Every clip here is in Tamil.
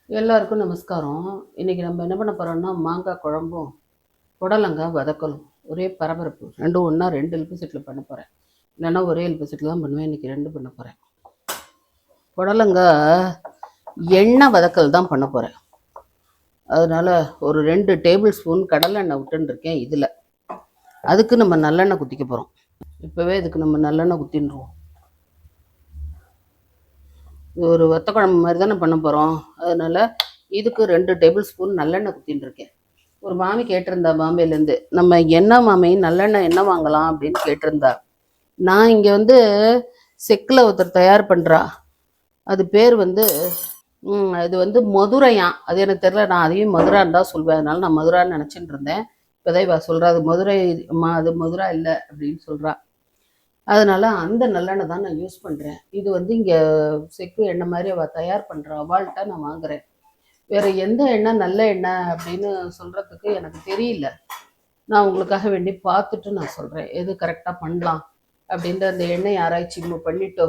எல்லாருக்கும் நமஸ்காரம். இன்னைக்கு நம்ம என்ன பண்ண போறோம்னா, மாங்காய் குழம்பும் புடலங்காய் வதக்கலும். ஒரே பரபரப்பு. ரெண்டும் ஒன்றா 2 எலுப்பு செட்டில் பண்ண போகிறேன். இல்லைன்னா ஒரே எலுப்பு செட்டில் தான் பண்ணுவேன். இன்றைக்கி 2 பண்ண போகிறேன். புடலங்காய் எண்ணெய் வதக்கல் தான் பண்ண போகிறேன். அதனால் ஒரு 2 டேபிள் ஸ்பூன் கடலெண்ணெய் விட்டுருக்கேன் இதில். அதுக்கு நம்ம நல்லெண்ணெய் குத்திக்க போகிறோம். இப்போவே இதுக்கு நம்ம நல்லெண்ணெய் குத்தின்னுருவோம். இது ஒரு வத்த குழம்பு மாதிரி தானே பண்ண போகிறோம். அதனால் இதுக்கு 2 டேபிள் ஸ்பூன் நல்லெண்ணெய் குத்தின்னு இருக்கேன். ஒரு மாமி கேட்டிருந்தா பாம்பேலேருந்து, நம்ம என்ன மாமி நல்லெண்ணெய் என்ன வாங்கலாம் அப்படின்னு கேட்டிருந்தா. நான் இங்கே செக்கில் ஒருத்தர் தயார் பண்ணுறா. அது பேர் இது மதுரையான். அது எனக்கு தெரியல, நான் அதையும் மதுரான்னு தான் சொல்வேன். அதனால நான் மதுரான்னு நினச்சிட்டு இருந்தேன். இப்போதான் இவ சொல்கிறா அது மதுரை அம்மா, அது மதுரா இல்லை அப்படின்னு சொல்கிறா. அதனால அந்த நல்லெண்ணெய் தான் நான் யூஸ் பண்ணுறேன். இது இங்கே செக்கு எண்ணெய் மாதிரி அவள் தயார் பண்ணுறா. அவள்கிட்ட நான் வாங்குறேன். வேறு எந்த எண்ணெய் நல்ல எண்ணெய் அப்படின்னு சொல்கிறதுக்கு எனக்கு தெரியல. நான் உங்களுக்காக வேண்டி பார்த்துட்டு நான் சொல்கிறேன் எது கரெக்டாக பண்ணலாம் அப்படின்ற அந்த எண்ணெய் ஆராய்ச்சி பண்ணிட்டோ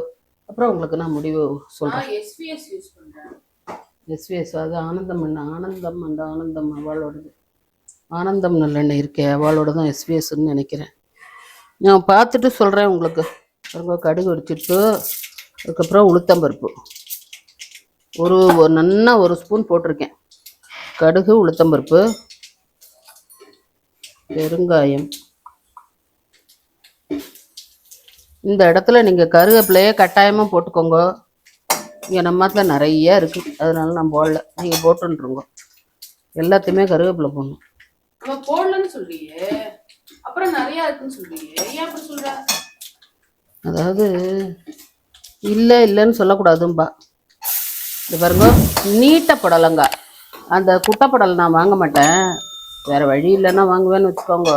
அப்புறம் உங்களுக்கு நான் முடிவு சொல்கிறேன். எஸ்விஎஸ் யூஸ் பண்ணுறேன். எஸ்விஎஸ் அது ஆனந்தம் எண்ணெய். ஆனந்தம் அந்த ஆனந்தம் அவளோடது. ஆனந்தம் நல்லெண்ணெய் இருக்கே அவளோட தான் எஸ்விஎஸ்ன்னு நினைக்கிறேன். நான் பார்த்துட்டு சொல்கிறேன் உங்களுக்கு. கடுகு வடிச்சிட்டு அதுக்கப்புறம் உளுத்தம்பருப்பு நல்லா ஒரு ஸ்பூன் போட்டிருக்கேன். கடுகு, உளுத்தம்பருப்பு, பெருங்காயம். இந்த இடத்துல நீங்கள் கருவேப்பிலையே கட்டாயமாக போட்டுக்கோங்க. இங்கே நம்ம நிறைய இருக்குது, அதனால நான் போடல. நீங்கள் போட்டுருங்க. எல்லாத்தையுமே கருவேப்பிலை போடணும். நம்ம போடலன்னு சொல்றியே, அப்புறம் நிறைய இருக்குன்னு சொல்றியே, ஏன் அப்படி சொல்ற? அதாவது இல்லைன்னு சொல்லக்கூடாதும்பா. இது பாருங்க, நீட்ட புடலங்காய். அந்த குட்டைப்படலை நான் வாங்க மாட்டேன். வேறு வழி இல்லைன்னா வாங்குவேன்னு வச்சுக்கோங்க.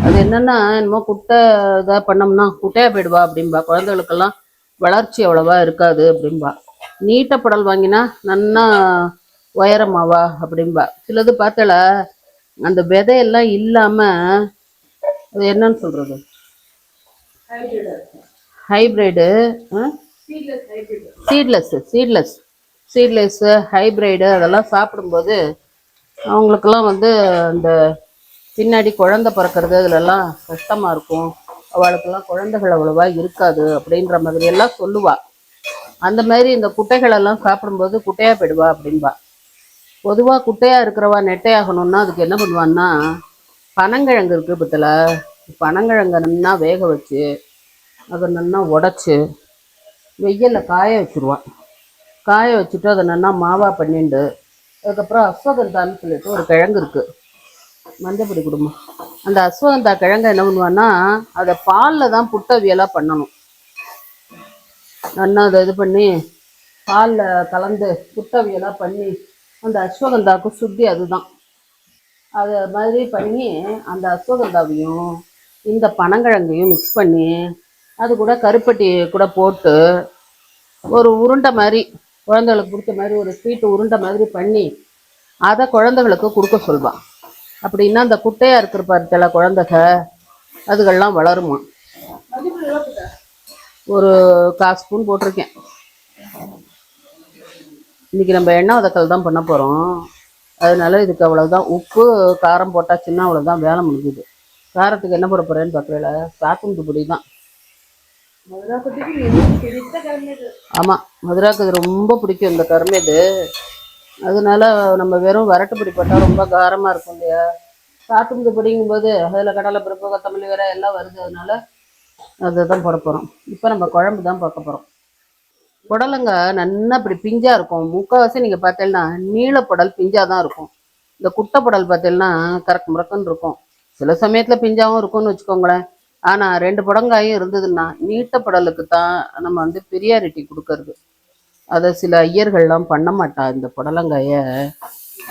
அது என்னென்னா என்னமோ குட்டை இதாக பண்ணோம்னா குட்டையாக போயிடுவா அப்படின்பா. குழந்தைகளுக்கெல்லாம் வளர்ச்சி அவ்வளோவா இருக்காது அப்படின்பா. நீட்ட புடல் வாங்கினா நன்னா உயரமாவா அப்படின்பா. சிலது பார்த்தல அந்த விதையெல்லாம் இல்லாமல் அது என்னன்னு சொல்கிறது, ஹைப்ரிடு, சீட்லெஸ்ஸு, ஹைப்ரிடு அதெல்லாம் சாப்பிடும்போது அவங்களுக்கெல்லாம் அந்த பின்னாடி குழந்தை பிறக்கிறது அதிலெல்லாம் கஷ்டமாக இருக்கும். அவளுக்கெல்லாம் குழந்தைகள் அவ்வளோவா இருக்காது அப்படின்ற மாதிரியெல்லாம் சொல்லுவாள். அந்த மாதிரி இந்த குட்டைகளெல்லாம் சாப்பிடும்போது குட்டையாக போயிடுவா அப்படின்பா. பொதுவாக குட்டையாக இருக்கிறவா நெட்டையாகணும்னா அதுக்கு என்ன பண்ணுவான்னா, பனங்கிழங்கு இருக்குது பற்றில, பனங்கிழங்கை நல்லா வேக வச்சு அதை நல்லா உடச்சி வெயிலில் காய வச்சுருவான். காய வச்சுட்டு அதை நல்லா மாவாக பண்ணிண்டு அதுக்கப்புறம் அஸ்வகந்தான்னு சொல்லிட்டு ஒரு கிழங்கு இருக்குது, மஞ்சப்பொடி குடும்பம். அந்த அஸ்வகந்தா கிழங்கை என்ன பண்ணுவான்னா அதை பாலில் தான் புட்டவியலாக பண்ணணும். நல்லா அதை இது பண்ணி பாலில் கலந்து புட்டவியலாக பண்ணி அந்த அஸ்வகந்தாவுக்கு சுத்தி அதுதான். அது மாதிரி பண்ணி அந்த அஸ்வகந்தாவையும் இந்த பனங்கிழங்கையும் மிக்ஸ் பண்ணி அது கூட கருப்பட்டி கூட போட்டு ஒரு உருண்டை மாதிரி குழந்தைகளுக்கு பிடிச்ச மாதிரி ஒரு ஸ்வீட்டு உருண்டை மாதிரி பண்ணி அதை குழந்தைகளுக்கு கொடுக்க சொல்வான். அப்படின்னா அந்த குட்டையாக இருக்கிற பார்த்தல குழந்தைக அதுகள்லாம் வளருமா. ஒரு 1/4 ஸ்பூன் போட்டிருக்கேன். இன்றைக்கி நம்ம எண்ணெய் வதக்கல் தான் பண்ண போகிறோம். அதனால இதுக்கு அவ்வளோதான். உப்பு காரம் போட்டாச்சுன்னா அவ்வளோதான், வேலை முடிஞ்சுது. காரத்துக்கு என்ன போட போகிறேன்னு பார்க்கல, சாத்துண்டு பொடி தான். ஆமாம், மதுராவுக்கு இது ரொம்ப பிடிக்கும் இந்த கருமேது. அதனால நம்ம வெறும் வரட்டு பொடி போட்டால் ரொம்ப காரமாக இருக்கும் இல்லையா. சாத்துண்டு பொடிங்கும்போது அதில் கடலை பருப்பு, கொத்தமல்லி வேற எல்லாம் வருது. அதனால அதை தான் போட போகிறோம். இப்போ நம்ம குழம்பு தான் பார்க்க போகிறோம். புடலங்காய் நல்லா இப்படி பிஞ்சாக இருக்கும். முக்கால்வாசி நீங்கள் பார்த்தீங்கன்னா நீளப்புடல் பிஞ்சாக தான் இருக்கும். இந்த குட்டை புடல் பார்த்தீங்கன்னா கறக்கு முறக்குன்னு இருக்கும். சில சமயத்தில் பிஞ்சாகவும் இருக்கும்னு வச்சுக்கோங்களேன். ஆனால் 2 புடங்காயும் இருந்ததுன்னா நீட்ட புடலுக்கு தான் நம்ம பிரியாரிட்டி கொடுக்கறது. அதை சில ஐயர்கள்லாம் பண்ண மாட்டா. இந்த புடலங்காயை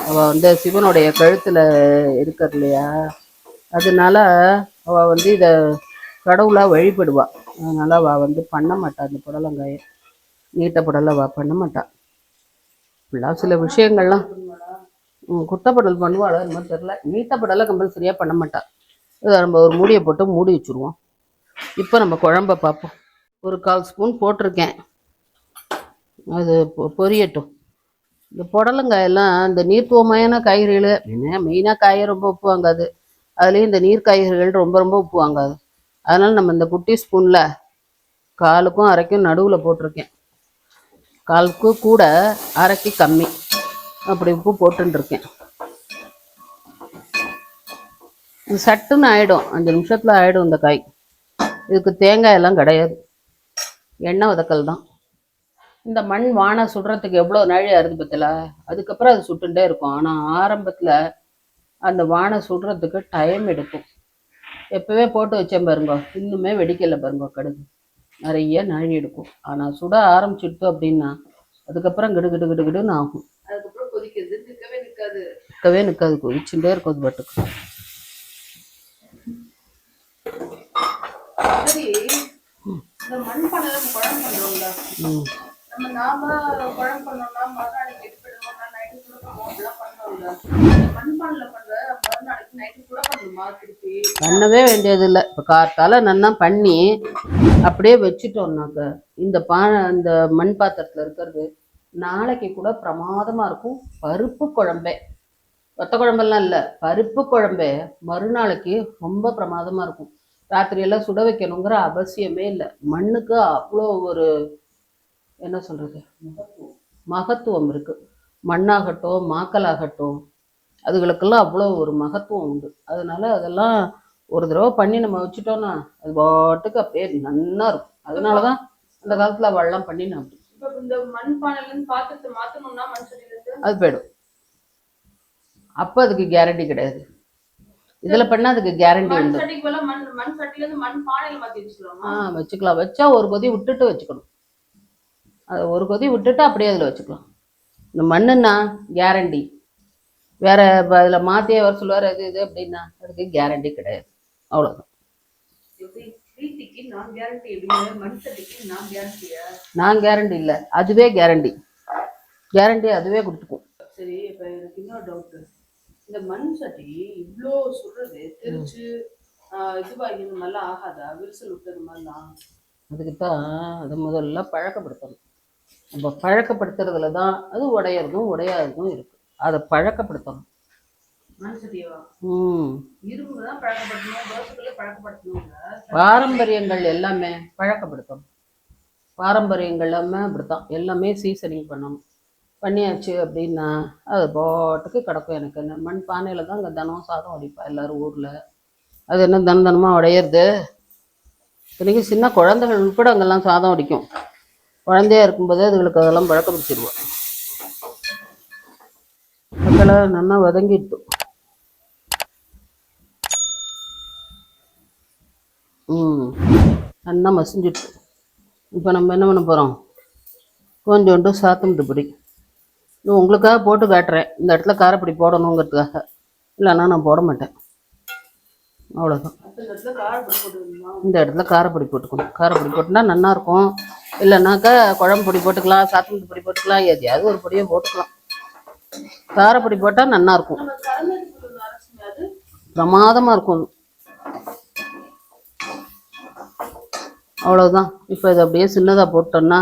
அவள் சிவனுடைய கழுத்தில் இருக்கிறது இல்லையா, அதனால அவள் இதை கடவுளாக வழிபடுவாள். அதனால் அவள் பண்ண மாட்டாள். இந்த புடலங்காயை நீட்ட புடலை அவள் பண்ண மாட்டாள். இப்படிலாம் சில விஷயங்கள்லாம் குட்டப்படல் பண்ணுவாள். அது மாதிரி தெரில. நீட்ட புடலை கம்பல்சரியாக பண்ண மாட்டாள். இதை நம்ம ஒரு மூடியை போட்டு மூடி வச்சுருவோம். இப்போ நம்ம குழம்ப பார்ப்போம். ஒரு 1/4 ஸ்பூன் போட்டிருக்கேன். அது பொரியட்டும். இந்த புடலங்காயெல்லாம் இந்த நீர்த்துவமான காய்கறிகள் அப்படின்னா மெயினாக காயை ரொம்ப உப்பு வாங்காது. அதுலேயும் இந்த நீர் காய்கறிகள் ரொம்ப ரொம்ப உப்பு வாங்காது. அதனால் நம்ம இந்த குட்டி ஸ்பூனில் காலுக்கும் அரைக்கும் நடுவில் போட்டிருக்கேன். காலுக்கு கூட அரைக்கு கம்மி அப்படி உப்பு போட்டுருக்கேன். இது சட்டுன்னு ஆகிடும், 5 நிமிஷத்தில் ஆகிடும் இந்த காய். இதுக்கு தேங்காயெல்லாம் கிடையாது, எண்ணெய் வதக்கல் தான். இந்த மண் வானை சுடுறதுக்கு எவ்வளோ நாழி அறுது பத்தல, அதுக்கப்புறம் அது சுட்டுட்டே இருக்கும். ஆனால் ஆரம்பத்தில் அந்த வானை சுடுறதுக்கு டைம் எடுக்கும். எப்போவே போட்டு வச்சேன் பாருங்க, இன்னுமே வெடிக்கலை பாருங்க, கடுகு நிறைய நாழி எடுக்கும். ஆனால் சுட ஆரம்பிச்சுட்டு அப்படின்னா அதுக்கப்புறம் கிடு கிடு கிடு கிடுன்னு ஆகும். அதுக்கப்புறம் கொதிக்கிறது நிற்கவே நிற்காது, கொதிச்சுட்டே இருக்கும் அது பாட்டுக்கு. சரி, இந்த மண் பானையில நம்ம குழம்பு பண்றோம்ல, நாம குழம்பு பண்ணோம்னா மறுநாளைக்கு எடுத்துடுவோம், நைட்டு கூட பண்ணுவோம், அப்படிலாம் பண்ணுவோம்ல. மண் பானையில பண்ற மறுநாளைக்கு நைட்டு கூட பண்ணுமா? திருப்பி பண்ணவே வேண்டியது இல்லை. இப்போ காத்தால நல்லா பண்ணி அப்படியே வச்சுட்டோம்னாக்க இந்த மண் பாத்திரத்தில் இருக்கிறது நாளைக்கு கூட பிரமாதமாக இருக்கும். பருப்பு குழம்பே, வத்த குழம்பெல்லாம் இல்லை, பருப்பு குழம்பே மறுநாளைக்கு ரொம்ப பிரமாதமாக இருக்கும். ராத்திரியெல்லாம் சுட வைக்கணுங்கிற அவசியமே இல்லை. மண்ணுக்கு அவ்வளோ ஒரு என்ன சொல்கிறது மகத்துவம் இருக்குது. மண்ணாகட்டும் மாக்கலாகட்டும் அதுகளுக்கெல்லாம் அவ்வளோ ஒரு மகத்துவம் உண்டு. அதனால அதெல்லாம் ஒரு தடவை பண்ணி நம்ம வச்சுட்டோம்னா அது பாட்டுக்கு அப்படியே நல்லா இருக்கும். அதனால தான் அந்த காலத்தில் அவள்லாம் பண்ணி நான் அப்படி. இப்ப இந்த மண் பானையில இருந்து பாத்திரத்தை மாத்தணும்னா மண் சட்டியில இருந்து அது போயிடும். அப்போ அதுக்கு கேரண்டி கிடையாது. இதில் பண்ணால் அதுக்கு கேரண்டி மண் உண்டு. சட்டிக்கு பதிலா மண் சட்டில இருந்து மண் பானையில மாத்தி வச்சுக்கலாமா? வச்சுக்கலாம். வச்சா ஒரு கொதி விட்டுட்டு வச்சுக்கணும். அதை ஒரு கொதி விட்டுட்டு அப்படியே அதில் வச்சுக்கலாம். இந்த மண்ணுன்னா கேரண்டி வேற. அதில் மாற்றியே வர சொல்லுவார் அது இது அப்படின்னா அதுக்கு கேரண்டி கிடையாது. அவ்வளோதான். நான் கேரண்டி இல்லை, அதுவே கேரண்டி. கேரண்டி அதுவே கொடுத்துக்கும். சரி, இப்ப எனக்கு இன்னொரு டவுட். இந்த மண் சட்டி இவ்வளோ சொல்றது தெரிச்சு இதுவாகி இந்த மாதிரிலாம் ஆகாதா? விரிசல் விட்டு இந்த மாதிரிலாம்? அதுக்குத்தான் அதை முதல்ல பழக்கப்படுத்தணும். நம்ம பழக்கப்படுத்துறதுல தான் அது உடையறதும் உடையாததும் இருக்கு. அதை பழக்கப்படுத்தணும். மண் சட்டியவா? இரும்பு தான் பழக்கப்படுத்தணும், தோசைகளே பழக்கப்படுத்தணும். பாரம்பரியங்கள் எல்லாமே பழக்கப்படுத்தணும். பாரம்பரியங்கள் எல்லாமே அப்படித்தான். எல்லாமே சீசனிங் பண்ணணும். பண்ணியாச்சு அப்படின்னா அது பாட்டுக்கு கிடக்கும். எனக்கு என்ன மண் பானையில் தான் அங்கே தினம் சாதம் வடிப்பா எல்லோரும் ஊரில். அது என்ன தினமாக உடையிறது? இன்றைக்கி சின்ன குழந்தைகள் உட்பட அங்கெல்லாம் சாதம் வடிக்கும். குழந்தையா இருக்கும்போதே அதுகளுக்கு அதெல்லாம் பழக்கப்படுத்திடுவோம். அதெல்லாம் நல்லா வதங்கிட்டு நல்லா மசிஞ்சிட்டு. இப்போ நம்ம என்ன பண்ண போகிறோம்? கொஞ்சோண்டு சாத்தம்பட்டு பொடி உங்களுக்காக போட்டு காட்டுறேன். இந்த இடத்துல காரப்பொடி போடணுங்கிறதுக்காக, இல்லைன்னா நான் போட மாட்டேன். அவ்வளோதான். இந்த இடத்துல காரப்பொடி போட்டுக்கணும். காரப்பொடி போட்டுனா நல்லாயிருக்கும். இல்லைன்னாக்கா குழம்பு பொடி போட்டுக்கலாம், சாத்தம்பட்டு பொடி போட்டுக்கலாம், எதையாவது ஒரு பொடியை போட்டுக்கலாம். காரப்பொடி போட்டால் நல்லாயிருக்கும், பிரமாதமாக இருக்கும். அவ்வளோதான். இப்போ இதை அப்படியே சின்னதாக போட்டோன்னா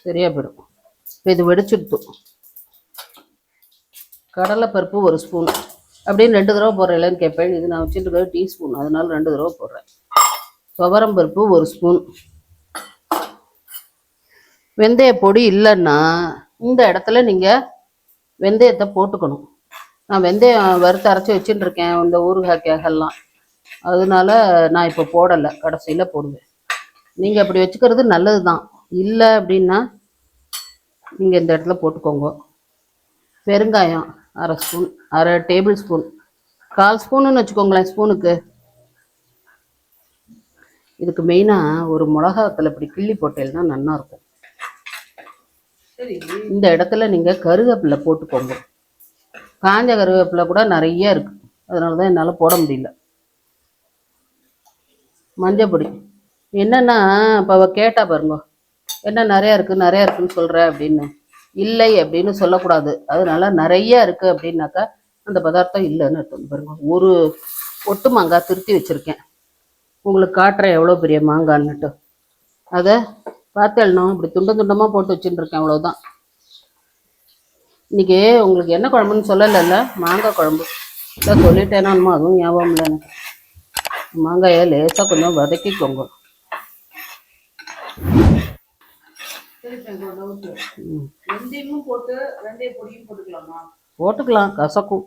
சரியாக போயிடும். இப்போ இது வெடிச்சுடுத்து. கடலைப்பருப்பு 1 ஸ்பூன் அப்படின்னு 2 தடவை போடுறேன். இல்லைன்னு கேட்பேன். இது நான் வச்சுட்டு டீஸ்பூன், அதனால 2 தடவை போடுறேன். துவரம் பருப்பு 1 ஸ்பூன். வெந்தய பொடி இல்லைன்னா இந்த இடத்துல நீங்கள் வெந்தயத்தை போட்டுக்கணும். நான் வெந்தயம் வறுத்து அரைச்சி வச்சுட்டு இருக்கேன் இந்த ஊறுகாய்க்காகலாம். அதனால நான் இப்போ போடலை, கடைசியில் போடுவேன். நீங்கள் அப்படி வச்சுக்கிறது நல்லது தான். இல்லை அப்படின்னா நீங்கள் இந்த இடத்துல போட்டுக்கோங்க. பெருங்காயம் 1/2 ஸ்பூன், 1/2 டேபிள் ஸ்பூன், 1/4 ஸ்பூனுன்னு வச்சுக்கோங்களேன் ஸ்பூனுக்கு. இதுக்கு மெயினாக ஒரு மிளகாத்தில் இப்படி கிள்ளி போட்டேன்னா நல்லாயிருக்கும். இந்த இடத்துல நீங்கள் கருவேப்பிலை போட்டுக்கோங்க. காஞ்ச கருவேப்பிலை கூட நிறைய இருக்குது, அதனால தான் என்னால் போட முடியல. மஞ்சள் பொடி என்னென்னா இப்போ அவள் கேட்டா பாருங்க, என்ன நிறையா இருக்குன்னு சொல்கிற அப்படின்னு. இல்லை அப்படின்னு சொல்லக்கூடாது. அதனால நிறைய இருக்குது அப்படின்னாக்கா அந்த பதார்த்தம் இல்லைன்னு அர்த்தம். பாருங்க, ஒரு ஒட்டு மாங்காய் திருத்தி வச்சுருக்கேன், உங்களுக்கு காட்டுறேன் எவ்வளோ பெரிய மாங்கான்னுட்டு. அதை பார்த்து எழணும். இப்படி துண்டமாக போட்டு வச்சுட்டுருக்கேன், அவ்வளோதான். இன்னைக்கு உங்களுக்கு என்ன குழம்புன்னு சொல்லலைல்ல? மாங்காய் குழம்பு. இல்லை சொல்லிட்டேனானுமா அதுவும் ஞாபகம் இல்லை எனக்கு. மாங்காயை லேசாக கொஞ்சம் வதக்கிக்கோங்க. சரி இப்போ டவுட்டு, ம், வெந்தயமும் போட்டு வெந்தய பொடியும் போட்டுக்கலாமா? போட்டுக்கலாம், கசக்கும்.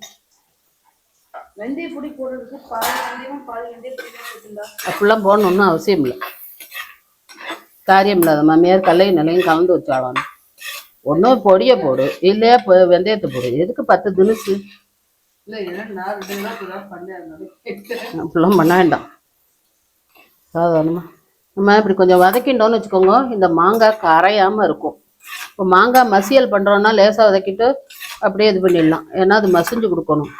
வெந்தய பொடி போடுறதுக்கு பாதி வெந்தயமும் பாதி வெந்தய பொடியும் போட்டுங்களா? அப்படிலாம் போடணுன்னு அவசியம் இல்லை. காரியம் இல்லாத மாமியார் கல்லையும் நிலையும் கலந்து வச்சாலும் ஒன்றும் பொடியை போடு, இல்லையா இப்போ வெந்தயத்தை போடு. எதுக்கு 10 தினுசு? இல்லை ஏன்னா நான் 2 நாள் இப்பதான் பண்ணேன், அதனால கேட்டேன். அப்படிலாம் பண்ண வேண்டாம். சாதாரணமாக நம்ம இப்படி கொஞ்சம் வதக்கிட்டோன்னு வச்சுக்கோங்க, இந்த மாங்காய் கரையாமல் இருக்கும். இப்போ மாங்காய் மசியல் பண்ணுறோன்னா லேசாக வதக்கிட்டு அப்படியே இது பண்ணிடலாம், ஏன்னா அது மசிஞ்சு கொடுக்கணும்.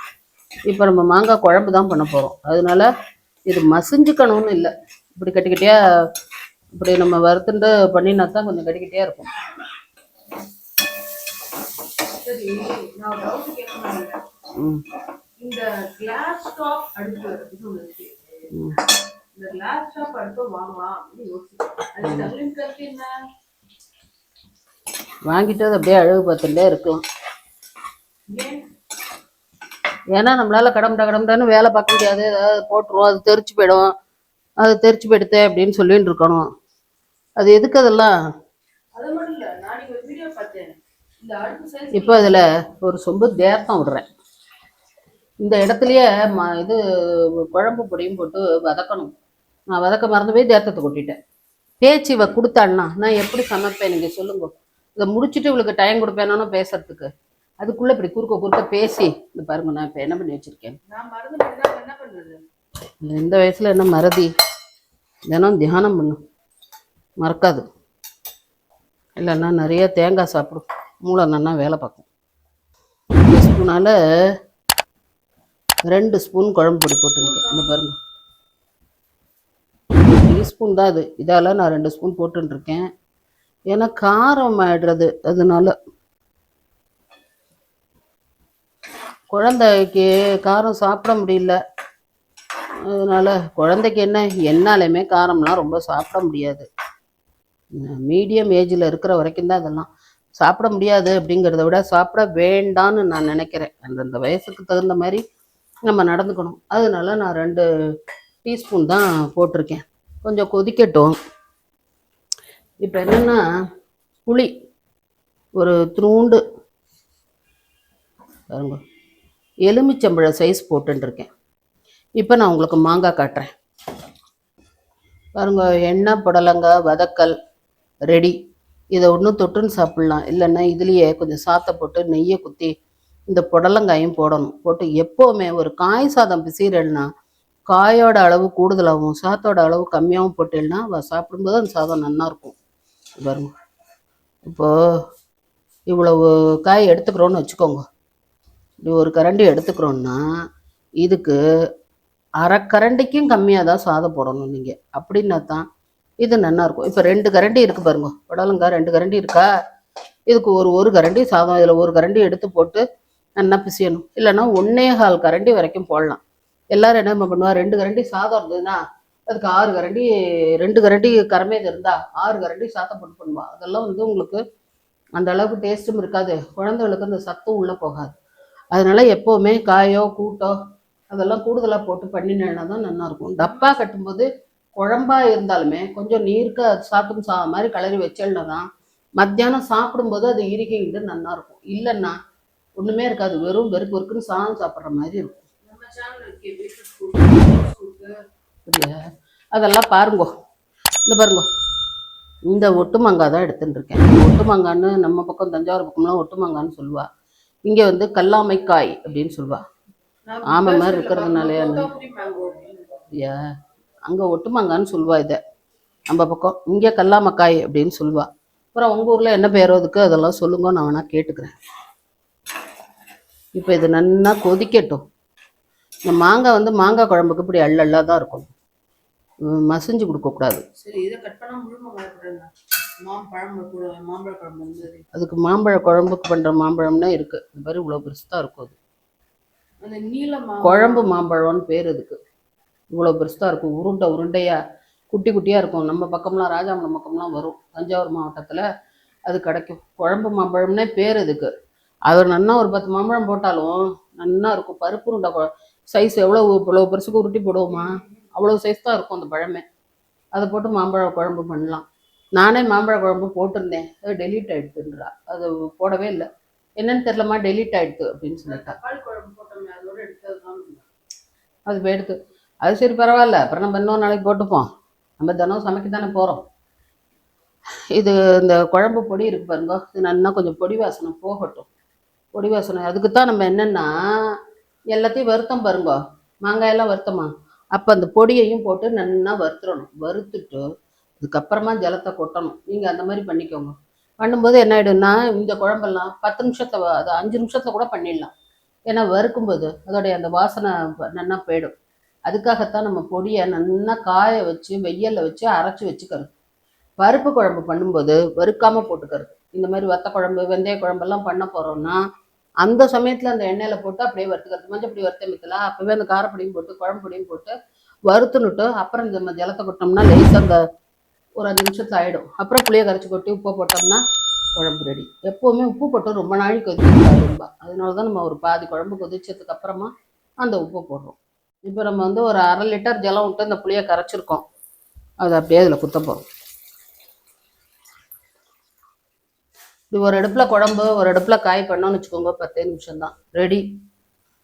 இப்போ நம்ம மாங்காய் குழம்பு தான் பண்ண போகிறோம், அதனால இது மசிஞ்சுக்கணும்னு இல்லை. இப்படி கட்டிக்கிட்டே இப்படி நம்ம வறுத்துட்டு பண்ணினா தான் கொஞ்சம் கட்டிக்கிட்டே இருக்கும். சரி, நான் டவுட் கேட்கணும். ம் இந்த கிளாஸ் டாப் அடுப்பு இது ஒன்று இருக்கு. ம் இந்த கிளாஸ் டாப் அடுப்பு வாங்கலாம் அப்படின்னு யோசிச்சேன். அது தகுதின்னு கருத்து என்ன? வாங்கிட்டு அது அப்படியே அழகு பார்த்துட்டே இருக்கலாம். ஏன்? ஏன்னா நம்மளால கடம்டான்னு வேலை பார்க்க முடியாது, ஏதாவது போட்டுருவோம், அது தெரிச்சு போயிடும். அது தெரிச்சு போயிடுத்தே அப்படின்னு சொல்லிட்டு இருக்கணும். அது எதுக்கு அதெல்லாம்? அது மட்டும் இல்ல, நான் நீங்க வீடியோ பார்த்தேன். இந்த அடுப்பு சைஸ் இப்போ இதில் ஒரு சொம்பு தேர்த்தம் விடுறேன். இந்த இடத்துலயே இது குழம்பு பொடியும் போட்டு வதக்கணும். நான் வதக்க மறந்து போய் தேர்த்தத்தை கொட்டிட்டேன். பேச்சு இவ கொடுத்தாள்னா நான் எப்படி சமைப்பேன் நீங்கள் சொல்லுங்க. இதை முடிச்சுட்டு இவளுக்கு டைம் கொடுப்பேனானோ பேசுறதுக்கு, அதுக்குள்ளே இப்படி குறுக்க பேசி இந்த பாருங்க நான் இப்போ என்ன பண்ணி வச்சுருக்கேன். நான் மறந்து போயிட்டா என்ன பண்றது? இந்த வயசில் என்ன மறதி? தினம் தியானம் பண்ணும், மறக்காது. இல்லைன்னா நிறைய தேங்காய் சாப்பிடும், மூளை நல்லா வேலை பார்க்கும். 2 ஸ்பூனால் 2 ஸ்பூன் குழம்பு பொடி போட்டுருக்கேன். இந்த பாருங்க, டீஸ்பூன் தான் அது, இதால் நான் 2 ஸ்பூன் போட்டுருக்கேன். ஏன்னா காரம் ஆயிடுறது, அதனால குழந்தைக்கு காரம் சாப்பிட முடியல. அதனால குழந்தைக்கு என்ன, என்னாலுமே காரம்லாம் ரொம்ப சாப்பிட முடியாது. மீடியம் ஏஜில் இருக்கிற வரைக்கும் தான் அதெல்லாம் சாப்பிட முடியாது. அப்படிங்கிறத விட சாப்பிட வேண்டான்னு நான் நினைக்கிறேன். அந்தந்த வயசுக்கு தகுந்த மாதிரி நம்ம நடந்துக்கணும். அதனால நான் 2 டீஸ்பூன் தான் போட்டிருக்கேன். கொஞ்சம் கொதிக்கட்டும். இப்போ என்னென்னா புளி ஒரு துண்டு பாருங்க, எலுமிச்சம்பழ சைஸ் போட்டுருக்கேன். இப்போ நான் உங்களுக்கு மாங்காய் காட்டுறேன் பாருங்க. எண்ணெய் புடலங்காய் வதக்கல் ரெடி. இதை ஒன்றும் தொட்டுன்னு சாப்பிட்லாம், இல்லைன்னா இதுலேயே கொஞ்சம் சாத்தை போட்டு நெய்யை குத்தி இந்த புடலங்காயும் போடணும். போட்டு எப்போவுமே ஒரு காய் சாதம் பிசைறேன்னா காயோட அளவு கூடுதலாகவும் சாத்தோட அளவு கம்மியாகவும் போட்டேன்னா சாப்பிடும்போது அந்த சாதம் நல்லாயிருக்கும். பாருங்க, இப்போது இவ்வளவு காய் எடுத்துக்கிறோன்னு வச்சுக்கோங்க. இப்படி ஒரு கரண்டி எடுத்துக்கிறோன்னா இதுக்கு அரை கரண்டிக்கும் கம்மியாக தான் சாதம் போடணும் நீங்கள். அப்படின்னா தான் இது நல்லாயிருக்கும். இப்போ 2 கரண்டி இருக்குது பாருங்க, புடலங்காய் 2 கரண்டி இருக்கா, இதுக்கு ஒரு கரண்டி சாதம் இதில் ஒரு கரண்டி எடுத்து போட்டு நல்லா பிசையணும். இல்லைன்னா 1.25 கரண்டி வரைக்கும் போடலாம். எல்லோரும் என்ன பண்ணுவா, 2 கரண்டி சாதம் இருந்ததுன்னா அதுக்கு 6 கரண்டி, 2 கரண்டி கரமேது இருந்தால் 6 கரண்டி சாதம் போட்டு பண்ணுவா. அதெல்லாம் உங்களுக்கு அந்த அளவுக்கு டேஸ்ட்டும் இருக்காது, குழந்தைகளுக்கு அந்த சத்தும் உள்ளே போகாது. அதனால எப்போவுமே காயோ கூட்டோ அதெல்லாம் கூடுதலாக போட்டு பண்ணினேன்னா தான் நல்லாயிருக்கும். டப்பா கட்டும்போது குழம்பா இருந்தாலுமே கொஞ்சம் நீர்க்க சாப்பிடும் மாதிரி கிளறி வச்சேன்னா தான் மத்தியானம் சாப்பிடும்போது அது இறுகிட்டு நல்லாயிருக்கும். இல்லைன்னா ஒன்றுமே இருக்காது, வெறும் வெறுக்குன்னு சாதம் சாப்பிட்ற மாதிரி இருக்கும். அப்படியா? அதெல்லாம் பாருங்க, இந்த பாருங்க, இந்த ஒட்டு மாங்காய் தான் எடுத்துட்டு இருக்கேன். ஒட்டு மாங்கான்னு நம்ம பக்கம் தஞ்சாவூர் பக்கம்லாம் ஒட்டு மாங்கான்னு சொல்லுவா, இங்கே வந்து கல்லாமைக்காய் அப்படின்னு சொல்லுவா. ஆமை மாதிரி இருக்கிறதுனாலே அப்படியா? அங்கே ஒட்டு மாங்கான்னு சொல்லுவா இதை நம்ம பக்கம், இங்கே கல்லாமக்காய் அப்படின்னு சொல்லுவா. அப்புறம் உங்கள் ஊரில் என்ன பேரோ அதுக்கு அதெல்லாம் சொல்லுங்க, நான் வேணா கேட்டுக்கிறேன். இப்போ இது நல்லா கொதிக்கட்டும். இந்த மாங்காய் வந்து மாங்காய் குழம்புக்கு இப்படி அள்ளல்லாக தான் இருக்கும், மசிஞ்சு கொடுக்கக்கூடாது. சரி, இதை கட் பண்ணால் முழு மாம்பழம் மாம்பழ குழம்பு வந்து அதுக்கு மாம்பழ குழம்புக்கு பண்ணுற மாம்பழம்னா இருக்குது. இந்த மாதிரி இவ்வளோ பெருசாக இருக்கும். அது அந்த நீல குழம்பு மாம்பழம்னு பேர் அதுக்கு. இவ்வளோ பெருசாக இருக்கும், உருண்டையாக குட்டி குட்டியாக இருக்கும். நம்ம பக்கம்லாம் ராஜாமலம் பக்கம்லாம் வரும், தஞ்சாவூர் மாவட்டத்தில் அது கிடைக்கும். குழம்பு மாம்பழம்னே பேர் இதுக்கு. அவர் நன்னா ஒரு 10 மாம்பழம் போட்டாலும் நன்னா இருக்கும். பருப்பு உருண்டை சைஸ் இவ்வளோ பெருசுக்கு உருட்டி போடுவோமா, அவ்வளோ சைஸ் தான் இருக்கும் அந்த பழமே. அதை போட்டு மாம்பழ குழம்பு பண்ணலாம். நானே மாம்பழ குழம்பு போட்டிருந்தேன், அது டெலீட் ஆயிடுதுன்றா. அது போடவே இல்லை, என்னன்னு தெரியலமா டெலீட் ஆயிடுது அப்படின்னு சொல்லிட்டா. தக்காளி குழம்பு போட்டோமே அதோட எடுத்தது தான் அது போயிடுது. அது சரி பரவாயில்ல, அப்புறம் நம்ம இன்னொரு நாளைக்கு போட்டுப்போம், நம்ம தினம் சமைக்க தானே போகிறோம். இது இந்த குழம்பு பொடி இருக்கு பாருங்க, இது நல்லா கொஞ்சம் பொடி வாசனை போகட்டும். பொடி வாசனை அதுக்கு தான் நம்ம என்னென்னா எல்லாத்தையும் வறுத்தோம் பாருங்க, மாங்காயெல்லாம் வறுத்தோமா, அப்போ அந்த பொடியையும் போட்டு நல்லா வறுத்துடணும். வறுத்துட்டு அதுக்கப்புறமா ஜலத்தை கொட்டணும். நீங்கள் அந்த மாதிரி பண்ணிக்கோங்க. பண்ணும்போது என்ன ஆகிடும்னா இந்த குழம்பெல்லாம் 10 நிமிஷத்தில், அது 5 நிமிஷத்தில் கூட பண்ணிடலாம். ஏன்னா வறுக்கும்போது அதோடைய அந்த வாசனை நல்லா போயிடும். அதுக்காகத்தான் நம்ம பொடியை நல்லா காய வச்சு வெயிலில் வச்சு அரைச்சி வச்சுக்கிறது. பருப்பு குழம்பு பண்ணும்போது வறுக்காமல் போட்டுக்கிறது. இந்த மாதிரி வத்த குழம்பு வெந்தய குழம்பெல்லாம் பண்ண போகிறோம்னா அந்த சமயத்தில் அந்த எண்ணெயில் போட்டு அப்படியே வறுத்துக்கிறது. மஞ்சப்பொடி வறுத்த மித்தலாம் அப்போவே அந்த காரப்பொடியும் போட்டு குழம்பு பொடியும் போட்டு வறுத்துனுட்டு அப்புறம் இந்த ஜலத்தை கொட்டோம்னா லேசாக அந்த ஒரு 5 நிமிஷத்தில் ஆகிடும். அப்புறம் புளியை கரைச்சி கொட்டி உப்பை போட்டோம்னா குழம்பு ரெடி. எப்போவுமே உப்பு போட்டு ரொம்ப நாளைக்கு கொதிக்க ரொம்ப, அதனால தான் நம்ம ஒரு பாதி குழம்பு கொதிச்சதுக்கு அப்புறமா அந்த உப்பை போடுறோம். இப்போ நம்ம வந்து ஒரு 1/2 லிட்டர் ஜலம் விட்டு அந்த புளியை கரைச்சிருக்கோம், அது அப்படியே அதில் குத்த போகிறோம். இப்படி ஒரு அடுப்பில் குழம்பு ஒரு அடுப்பில் காய் பண்ணோன்னு வச்சுக்கோங்க, 10 நிமிஷம் தான் ரெடி.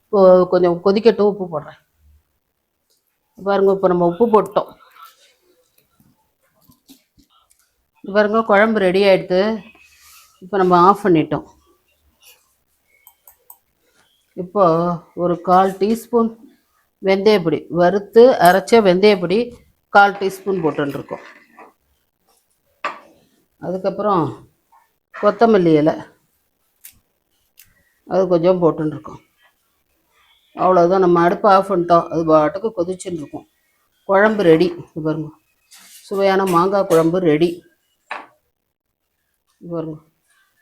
இப்போ கொஞ்சம் கொதிக்கட்டும், உப்பு போடுறேன் பாருங்க. இப்போ நம்ம உப்பு போட்டோம் பாருங்க, குழம்பு ரெடி ஆகிடுது. இப்போ நம்ம ஆஃப் பண்ணிட்டோம். இப்போ ஒரு 1/4 டீஸ்பூன் வெந்தயப்பொடி, வறுத்து அரைச்ச வெந்தயப்பொடி 1/4 டீஸ்பூன் போட்டுருக்கோம். அதுக்கப்புறம் கொத்தமல்லி இலை அது கொஞ்சம் போட்டுருக்கோம். அவ்வளோதான், நம்ம அடுப்பை ஆஃப் பண்ணிட்டோம். அது பாட்டுக்கு கொதிச்சுன்னு இருக்கும். குழம்பு ரெடி. பாருங்க, சுவையான மாங்காய் குழம்பு ரெடி. பாருங்க,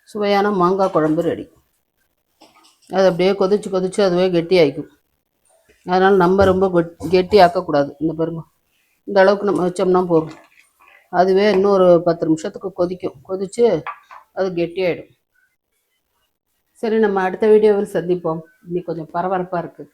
சுவையான மாங்காய் குழம்பு ரெடி. அது அப்படியே கொதிச்சு அதுவே கெட்டி ஆகிக்கும். அதனால் நம்ம ரொம்ப கெட்டி ஆக்கக்கூடாது. இந்த பாருங்க, இந்த அளவுக்கு நம்ம வச்சோம்னா போதும். அதுவே இன்னும் ஒரு 10 நிமிஷத்துக்கு கொதிக்கும். கொதித்து அது கெட்டியாயிடும். சரி, நம்ம அடுத்த வீடியோவில் சந்திப்போம். இன்னைக்கு கொஞ்சம் பரபரப்பாக இருக்குது.